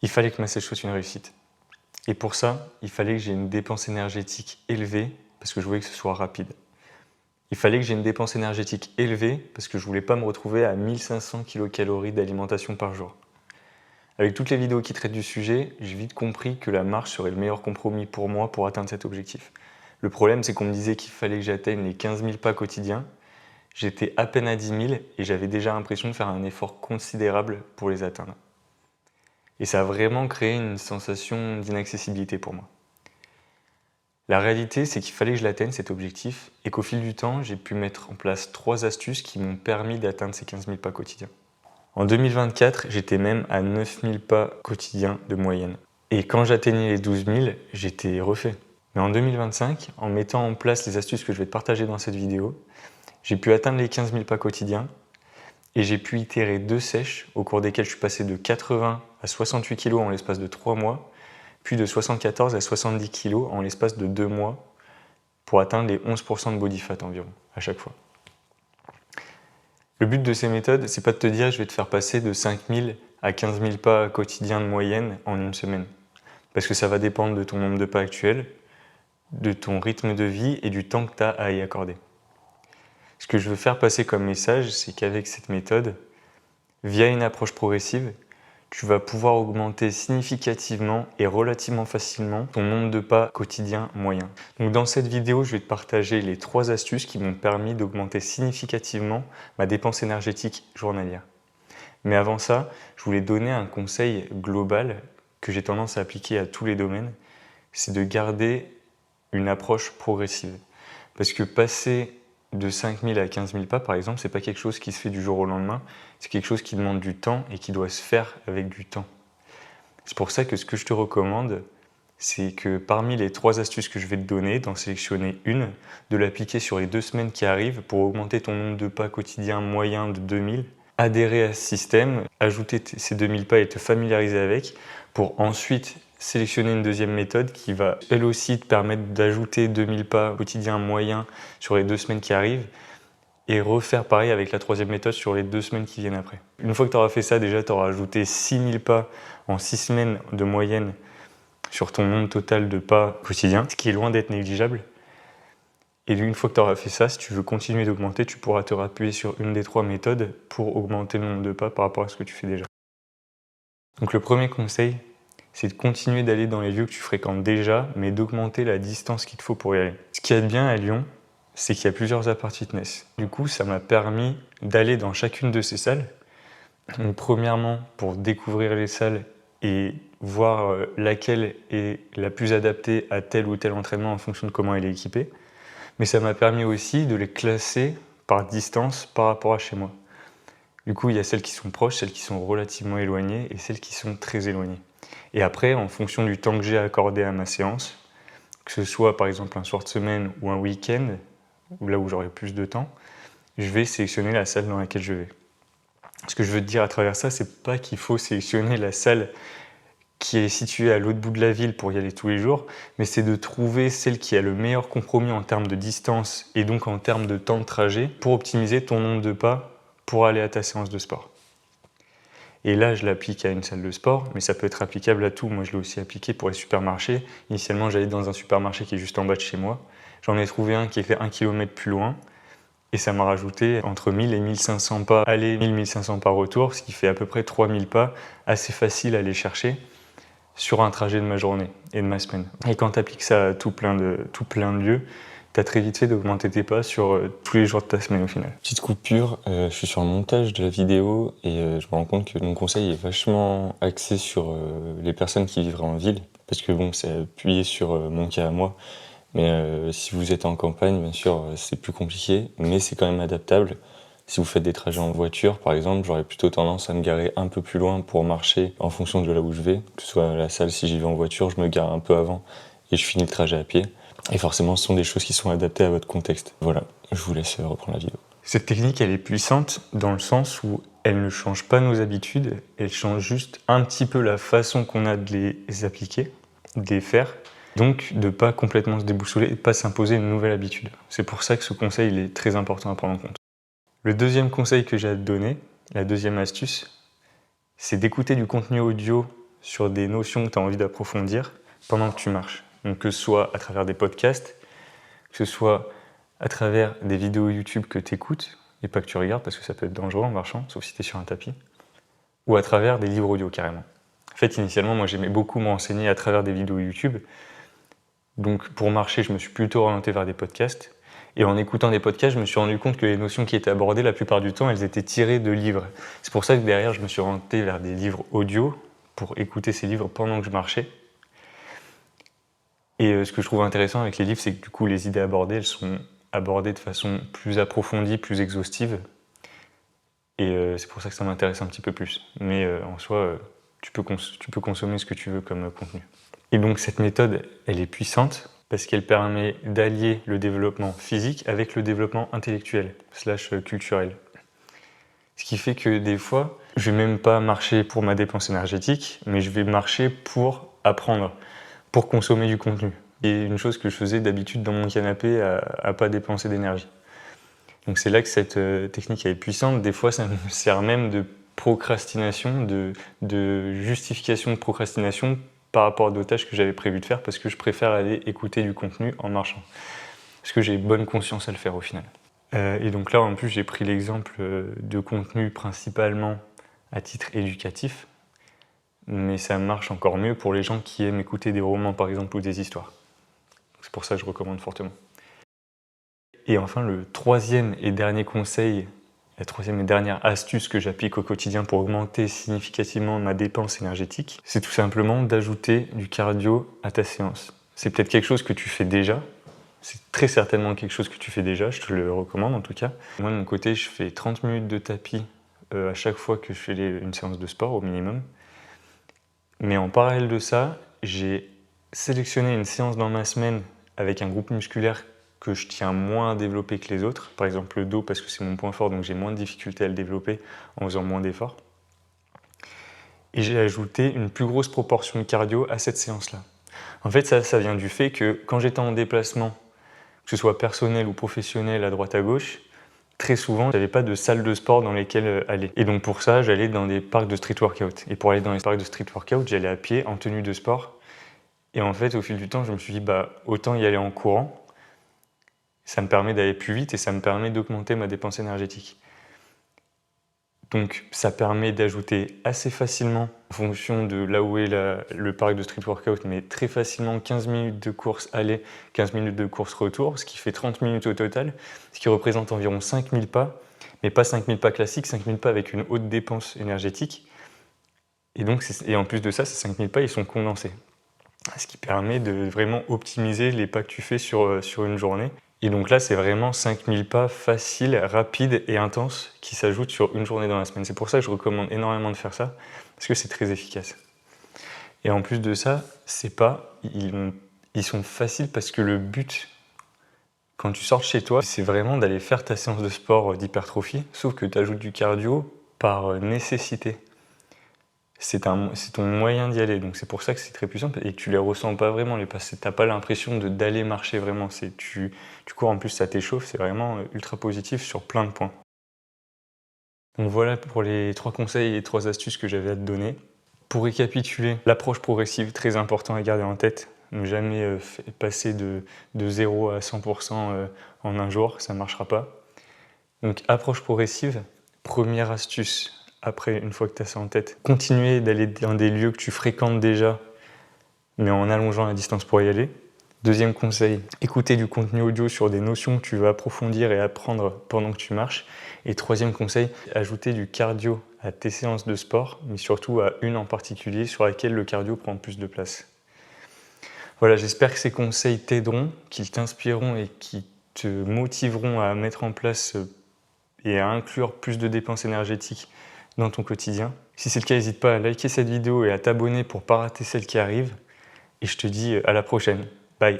Il fallait que ma sèche soit une réussite. Et pour ça, il fallait que j'ai une dépense énergétique élevée parce que je voulais que ce soit rapide. Il fallait que j'ai une dépense énergétique élevée parce que je voulais pas me retrouver à 1500 kcal d'alimentation par jour. Avec toutes les vidéos qui traitent du sujet, j'ai vite compris que la marche serait le meilleur compromis pour moi pour atteindre cet objectif. Le problème, c'est qu'on me disait qu'il fallait que j'atteigne les 15 000 pas quotidiens. J'étais à peine à 10 000 et j'avais déjà l'impression de faire un effort considérable pour les atteindre. Et ça a vraiment créé une sensation d'inaccessibilité pour moi. La réalité, c'est qu'il fallait que je l'atteigne cet objectif et qu'au fil du temps, j'ai pu mettre en place 3 astuces qui m'ont permis d'atteindre ces 15 000 pas quotidiens. En 2024, j'étais même à 9 000 pas quotidiens de moyenne. Et quand j'atteignais les 12 000, j'étais refait. Mais en 2025, en mettant en place les astuces que je vais te partager dans cette vidéo, j'ai pu atteindre les 15 000 pas quotidiens et j'ai pu itérer 2 sèches au cours desquelles je suis passé de 80 à 68 kg en l'espace de 3 mois, puis de 74 à 70 kg en l'espace de 2 mois pour atteindre les 11% de body fat environ à chaque fois. Le but de ces méthodes, c'est pas de te dire je vais te faire passer de 5 000 à 15 000 pas quotidiens de moyenne en une semaine. Parce que ça va dépendre de ton nombre de pas actuel, de ton rythme de vie et du temps que tu as à y accorder. Ce que je veux faire passer comme message, c'est qu'avec cette méthode, via une approche progressive, tu vas pouvoir augmenter significativement et relativement facilement ton nombre de pas quotidiens moyen. Donc dans cette vidéo, je vais te partager les 3 astuces qui m'ont permis d'augmenter significativement ma dépense énergétique journalière. Mais avant ça, je voulais donner un conseil global que j'ai tendance à appliquer à tous les domaines, c'est de garder une approche progressive. Parce que passer de 5 000 à 15 000 pas, par exemple, c'est pas quelque chose qui se fait du jour au lendemain, c'est quelque chose qui demande du temps et qui doit se faire avec du temps. C'est pour ça que ce que je te recommande, c'est que parmi les 3 astuces que je vais te donner, d'en sélectionner une, de l'appliquer sur les 2 semaines qui arrivent pour augmenter ton nombre de pas quotidiens moyen de 2000, adhérer à ce système, ajouter ces 2000 pas et te familiariser avec, pour ensuite sélectionner une deuxième méthode qui va elle aussi te permettre d'ajouter 2000 pas quotidiens moyens sur les 2 semaines qui arrivent et refaire pareil avec la troisième méthode sur les 2 semaines qui viennent après. Une fois que tu auras fait ça, déjà tu auras ajouté 6000 pas en 6 semaines de moyenne sur ton nombre total de pas quotidiens, ce qui est loin d'être négligeable. Et une fois que tu auras fait ça, si tu veux continuer d'augmenter, tu pourras te rappuyer sur une des 3 méthodes pour augmenter le nombre de pas par rapport à ce que tu fais déjà. Donc le premier conseil, c'est de continuer d'aller dans les lieux que tu fréquentes déjà, mais d'augmenter la distance qu'il te faut pour y aller. Ce qu'il y a de bien à Lyon, c'est qu'il y a plusieurs apparts fitness. Du coup, ça m'a permis d'aller dans chacune de ces salles. Donc, premièrement, pour découvrir les salles et voir laquelle est la plus adaptée à tel ou tel entraînement en fonction de comment elle est équipée. Mais ça m'a permis aussi de les classer par distance par rapport à chez moi. Du coup, il y a celles qui sont proches, celles qui sont relativement éloignées et celles qui sont très éloignées. Et après, en fonction du temps que j'ai accordé à ma séance, que ce soit par exemple un soir de semaine ou un week-end, ou là où j'aurai plus de temps, je vais sélectionner la salle dans laquelle je vais. Ce que je veux te dire à travers ça, c'est pas qu'il faut sélectionner la salle qui est située à l'autre bout de la ville pour y aller tous les jours, mais c'est de trouver celle qui a le meilleur compromis en termes de distance et donc en termes de temps de trajet pour optimiser ton nombre de pas pour aller à ta séance de sport. Et là, je l'applique à une salle de sport, mais ça peut être applicable à tout. Moi, je l'ai aussi appliqué pour les supermarchés. Initialement, j'allais dans un supermarché qui est juste en bas de chez moi. J'en ai trouvé un qui était 1 km plus loin. Et ça m'a rajouté entre 1000 et 1500 pas aller, 1000-1500 pas retour, ce qui fait à peu près 3000 pas, assez facile à aller chercher sur un trajet de ma journée et de ma semaine. Et quand tu appliques ça à tout plein de lieux, tu as très vite fait d'augmenter tes pas sur tous les jours de ta semaine au final. Petite coupure, je suis sur le montage de la vidéo et je me rends compte que mon conseil est vachement axé sur les personnes qui vivraient en ville, parce que bon, c'est appuyé sur mon cas à moi, mais si vous êtes en campagne, bien sûr, c'est plus compliqué, mais c'est quand même adaptable. Si vous faites des trajets en voiture, par exemple, j'aurais plutôt tendance à me garer un peu plus loin pour marcher en fonction de là où je vais. Que ce soit à la salle, si j'y vais en voiture, je me gare un peu avant et je finis le trajet à pied. Et forcément, ce sont des choses qui sont adaptées à votre contexte. Voilà, je vous laisse reprendre la vidéo. Cette technique, elle est puissante dans le sens où elle ne change pas nos habitudes, elle change juste un petit peu la façon qu'on a de les appliquer, de les faire. Donc, de ne pas complètement se déboussoler et de ne pas s'imposer une nouvelle habitude. C'est pour ça que ce conseil il est très important à prendre en compte. Le deuxième conseil que j'ai à te donner, la deuxième astuce, c'est d'écouter du contenu audio sur des notions que tu as envie d'approfondir pendant que tu marches. Donc que ce soit à travers des podcasts, que ce soit à travers des vidéos YouTube que tu écoutes, et pas que tu regardes parce que ça peut être dangereux en marchant, sauf si tu es sur un tapis, ou à travers des livres audio carrément. En fait, initialement, moi j'aimais beaucoup me renseigner à travers des vidéos YouTube. Donc pour marcher, je me suis plutôt orienté vers des podcasts. Et en écoutant des podcasts, je me suis rendu compte que les notions qui étaient abordées, la plupart du temps, elles étaient tirées de livres. C'est pour ça que derrière, je me suis orienté vers des livres audio pour écouter ces livres pendant que je marchais. Et ce que je trouve intéressant avec les livres, c'est que du coup, les idées abordées, elles sont abordées de façon plus approfondie, plus exhaustive. Et c'est pour ça que ça m'intéresse un petit peu plus. Mais en soi, tu peux consommer ce que tu veux comme contenu. Et donc cette méthode, elle est puissante parce qu'elle permet d'allier le développement physique avec le développement intellectuel / culturel. Ce qui fait que des fois, je vais même pas marcher pour ma dépense énergétique, mais je vais marcher pour apprendre, pour consommer du contenu. Et une chose que je faisais d'habitude dans mon canapé à pas dépenser d'énergie. Donc c'est là que cette technique est puissante. Des fois, ça me sert même de procrastination, de justification de procrastination par rapport à d'autres tâches que j'avais prévu de faire parce que je préfère aller écouter du contenu en marchant. Parce que j'ai bonne conscience à le faire au final. Et donc là, en plus, j'ai pris l'exemple de contenu principalement à titre éducatif, mais ça marche encore mieux pour les gens qui aiment écouter des romans, par exemple, ou des histoires. C'est pour ça que je recommande fortement. Et enfin, le troisième et dernier conseil, la troisième et dernière astuce que j'applique au quotidien pour augmenter significativement ma dépense énergétique, c'est tout simplement d'ajouter du cardio à ta séance. C'est peut-être quelque chose que tu fais déjà, c'est très certainement quelque chose que tu fais déjà, je te le recommande en tout cas. Moi de mon côté, je fais 30 minutes de tapis à chaque fois que je fais une séance de sport au minimum. Mais en parallèle de ça, j'ai sélectionné une séance dans ma semaine avec un groupe musculaire que je tiens moins à développer que les autres. Par exemple le dos parce que c'est mon point fort, donc j'ai moins de difficultés à le développer en faisant moins d'efforts. Et j'ai ajouté une plus grosse proportion de cardio à cette séance-là. En fait, ça vient du fait que quand j'étais en déplacement, que ce soit personnel ou professionnel à droite à gauche, très souvent, je n'avais pas de salle de sport dans lesquelles aller. Et donc pour ça, j'allais dans des parcs de street workout. Et pour aller dans les parcs de street workout, j'allais à pied, en tenue de sport. Et en fait, au fil du temps, je me suis dit, autant y aller en courant. Ça me permet d'aller plus vite et ça me permet d'augmenter ma dépense énergétique. Donc ça permet d'ajouter assez facilement, en fonction de là où est le parc de street workout, mais très facilement 15 minutes de course aller, 15 minutes de course retour, ce qui fait 30 minutes au total, ce qui représente environ 5000 pas, mais pas 5000 pas classiques, 5000 pas avec une haute dépense énergétique. Et en plus de ça, ces 5000 pas, ils sont condensés. Ce qui permet de vraiment optimiser les pas que tu fais sur une journée. Et donc là, c'est vraiment 5000 pas faciles, rapides et intenses qui s'ajoutent sur une journée dans la semaine. C'est pour ça que je recommande énormément de faire ça, parce que c'est très efficace. Et en plus de ça, ces pas, ils sont faciles parce que le but, quand tu sors de chez toi, c'est vraiment d'aller faire ta séance de sport d'hypertrophie, sauf que tu ajoutes du cardio par nécessité. C'est ton moyen d'y aller, donc c'est pour ça que c'est très puissant et tu les ressens pas vraiment les pas. T'as pas l'impression d'aller marcher vraiment. Tu cours en plus, ça t'échauffe, c'est vraiment ultra positif sur plein de points. Donc voilà pour les 3 conseils et 3 astuces que j'avais à te donner. Pour récapituler, l'approche progressive, très important à garder en tête. Ne jamais passer de 0 à 100% en un jour, ça ne marchera pas. Donc approche progressive, première astuce. Après, une fois que tu as ça en tête, continuer d'aller dans des lieux que tu fréquentes déjà, mais en allongeant la distance pour y aller. Deuxième conseil, écouter du contenu audio sur des notions que tu vas approfondir et apprendre pendant que tu marches. Et troisième conseil, ajouter du cardio à tes séances de sport, mais surtout à une en particulier sur laquelle le cardio prend plus de place. Voilà, j'espère que ces conseils t'aideront, qu'ils t'inspireront et qui te motiveront à mettre en place et à inclure plus de dépenses énergétiques dans ton quotidien. Si c'est le cas, n'hésite pas à liker cette vidéo et à t'abonner pour ne pas rater celle qui arrive. Et je te dis à la prochaine. Bye.